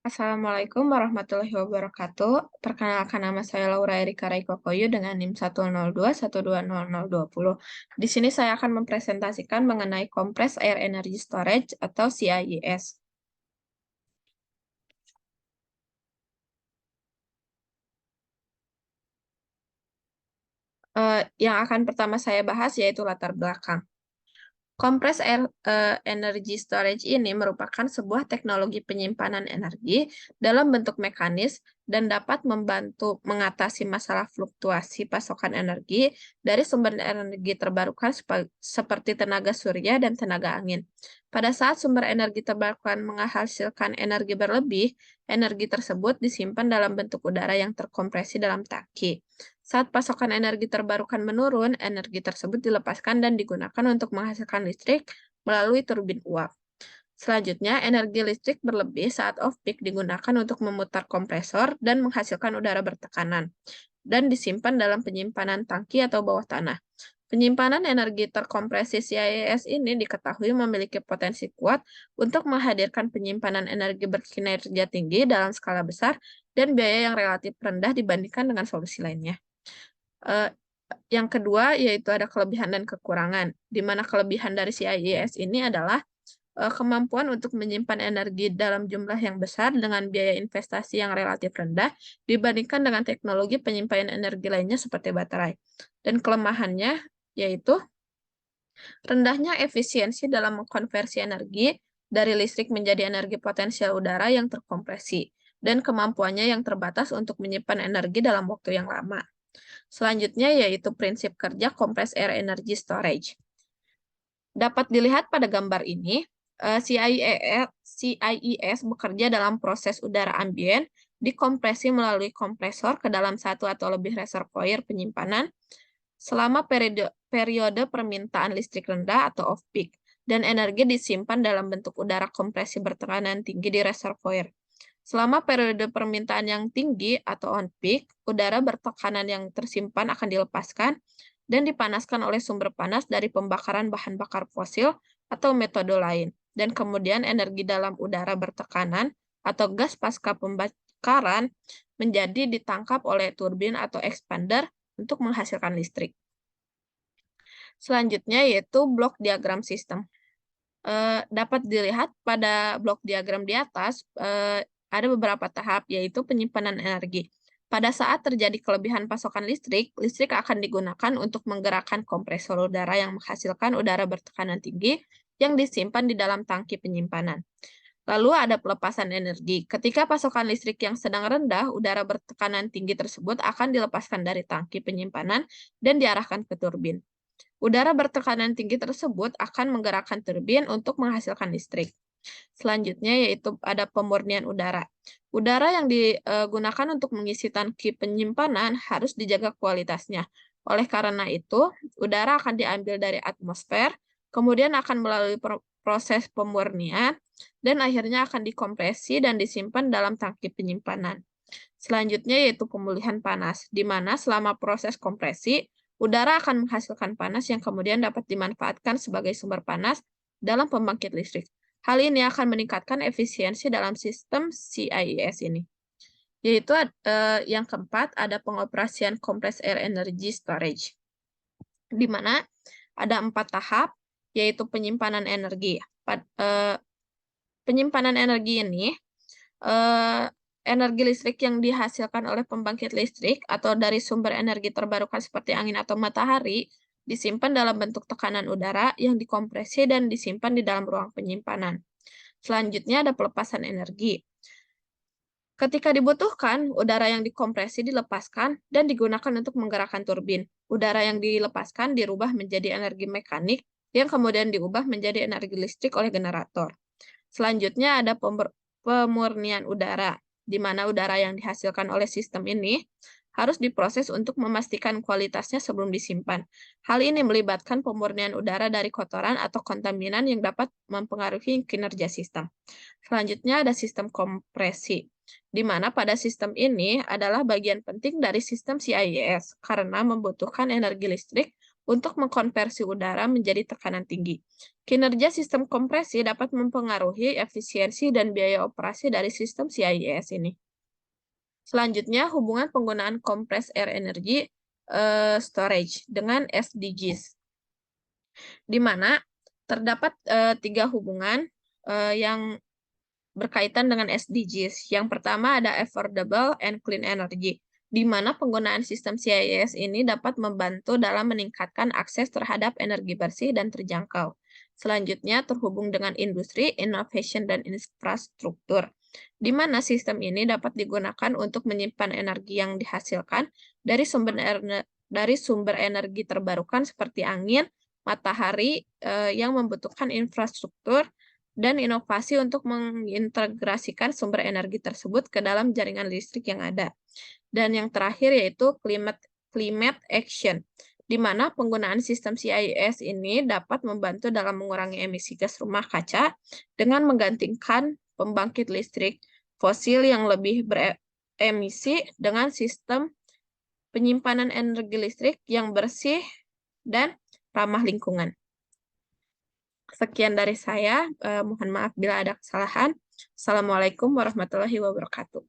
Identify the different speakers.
Speaker 1: Assalamualaikum warahmatullahi wabarakatuh. Perkenalkan nama saya Laura Erika Raikokoyu dengan NIM 102122020. Di sini saya akan mempresentasikan mengenai Compressed Air Energy Storage atau CIES. Yang akan pertama saya bahas yaitu latar belakang. Compressed Air Energy Storage ini merupakan sebuah teknologi penyimpanan energi dalam bentuk mekanis dan dapat membantu mengatasi masalah fluktuasi pasokan energi dari sumber energi terbarukan seperti tenaga surya dan tenaga angin. Pada saat sumber energi terbarukan menghasilkan energi berlebih, energi tersebut disimpan dalam bentuk udara yang terkompresi dalam tangki. Saat pasokan energi terbarukan menurun, energi tersebut dilepaskan dan digunakan untuk menghasilkan listrik melalui turbin uap. Selanjutnya, energi listrik berlebih saat off-peak digunakan untuk memutar kompresor dan menghasilkan udara bertekanan, dan disimpan dalam penyimpanan tangki atau bawah tanah. Penyimpanan energi terkompresi CIES ini diketahui memiliki potensi kuat untuk menghadirkan penyimpanan energi berkinerja tinggi dalam skala besar dan biaya yang relatif rendah dibandingkan dengan solusi lainnya. Eee, yang kedua yaitu ada kelebihan dan kekurangan, di mana kelebihan dari CIES ini adalah, kemampuan untuk menyimpan energi dalam jumlah yang besar dengan biaya investasi yang relatif rendah dibandingkan dengan teknologi penyimpanan energi lainnya seperti baterai. Dan kelemahannya yaitu rendahnya efisiensi dalam mengkonversi energi dari listrik menjadi energi potensial udara yang terkompresi, dan kemampuannya yang terbatas untuk menyimpan energi dalam waktu yang lama. Selanjutnya yaitu prinsip kerja Compressed Air Energy Storage. Dapat dilihat pada gambar ini, CIES bekerja dalam proses udara ambien dikompresi melalui kompresor ke dalam satu atau lebih reservoir penyimpanan selama periode permintaan listrik rendah atau off-peak, dan energi disimpan dalam bentuk udara kompresi bertekanan tinggi di reservoir. Selama periode permintaan yang tinggi atau on-peak, udara bertekanan yang tersimpan akan dilepaskan dan dipanaskan oleh sumber panas dari pembakaran bahan bakar fosil atau metode lain. Dan kemudian energi dalam udara bertekanan atau gas pasca pembakaran menjadi ditangkap oleh turbin atau expander untuk menghasilkan listrik. Selanjutnya yaitu blok diagram sistem. Dapat dilihat pada blok diagram di atas, ada beberapa tahap, yaitu penyimpanan energi. Pada saat terjadi kelebihan pasokan listrik, listrik akan digunakan untuk menggerakkan kompresor udara yang menghasilkan udara bertekanan tinggi yang disimpan di dalam tangki penyimpanan. Lalu ada pelepasan energi. Ketika pasokan listrik yang sedang rendah, udara bertekanan tinggi tersebut akan dilepaskan dari tangki penyimpanan dan diarahkan ke turbin. Udara bertekanan tinggi tersebut akan menggerakkan turbin untuk menghasilkan listrik. Selanjutnya yaitu ada pemurnian udara. Udara yang digunakan untuk mengisi tangki penyimpanan harus dijaga kualitasnya. Oleh karena itu, udara akan diambil dari atmosfer, kemudian akan melalui proses pemurnian, dan akhirnya akan dikompresi dan disimpan dalam tangki penyimpanan. Selanjutnya yaitu pemulihan panas, di mana selama proses kompresi, udara akan menghasilkan panas yang kemudian dapat dimanfaatkan sebagai sumber panas dalam pembangkit listrik. Hal ini akan meningkatkan efisiensi dalam sistem CIES ini. Yaitu yang keempat, ada pengoperasian Compressed Air Energy Storage, di mana ada 4 tahap, yaitu penyimpanan energi. Penyimpanan energi ini, energi listrik yang dihasilkan oleh pembangkit listrik atau dari sumber energi terbarukan seperti angin atau matahari disimpan dalam bentuk tekanan udara yang dikompresi dan disimpan di dalam ruang penyimpanan. Selanjutnya ada pelepasan energi. Ketika dibutuhkan, udara yang dikompresi dilepaskan dan digunakan untuk menggerakkan turbin. Udara yang dilepaskan dirubah menjadi energi mekanik yang kemudian diubah menjadi energi listrik oleh generator. Selanjutnya ada pemurnian udara, di mana udara yang dihasilkan oleh sistem ini harus diproses untuk memastikan kualitasnya sebelum disimpan. Hal ini melibatkan pemurnian udara dari kotoran atau kontaminan yang dapat mempengaruhi kinerja sistem. Selanjutnya ada sistem kompresi, di mana pada sistem ini adalah bagian penting dari sistem CIES karena membutuhkan energi listrik untuk mengkonversi udara menjadi tekanan tinggi. Kinerja sistem kompresi dapat mempengaruhi efisiensi dan biaya operasi dari sistem CIS ini. Selanjutnya, hubungan penggunaan compressed air energy storage dengan SDGs, di mana terdapat 3 hubungan yang berkaitan dengan SDGs. Yang pertama ada affordable and clean energy, di mana penggunaan sistem CIS ini dapat membantu dalam meningkatkan akses terhadap energi bersih dan terjangkau. Selanjutnya terhubung dengan industri, innovation, dan infrastruktur, di mana sistem ini dapat digunakan untuk menyimpan energi yang dihasilkan dari sumber energi terbarukan seperti angin, matahari, yang membutuhkan infrastruktur dan inovasi untuk mengintegrasikan sumber energi tersebut ke dalam jaringan listrik yang ada. Dan yang terakhir yaitu climate action, di mana penggunaan sistem CIS ini dapat membantu dalam mengurangi emisi gas rumah kaca dengan menggantikan pembangkit listrik fosil yang lebih beremisi dengan sistem penyimpanan energi listrik yang bersih dan ramah lingkungan. Sekian dari saya, mohon maaf bila ada kesalahan. Assalamualaikum warahmatullahi wabarakatuh.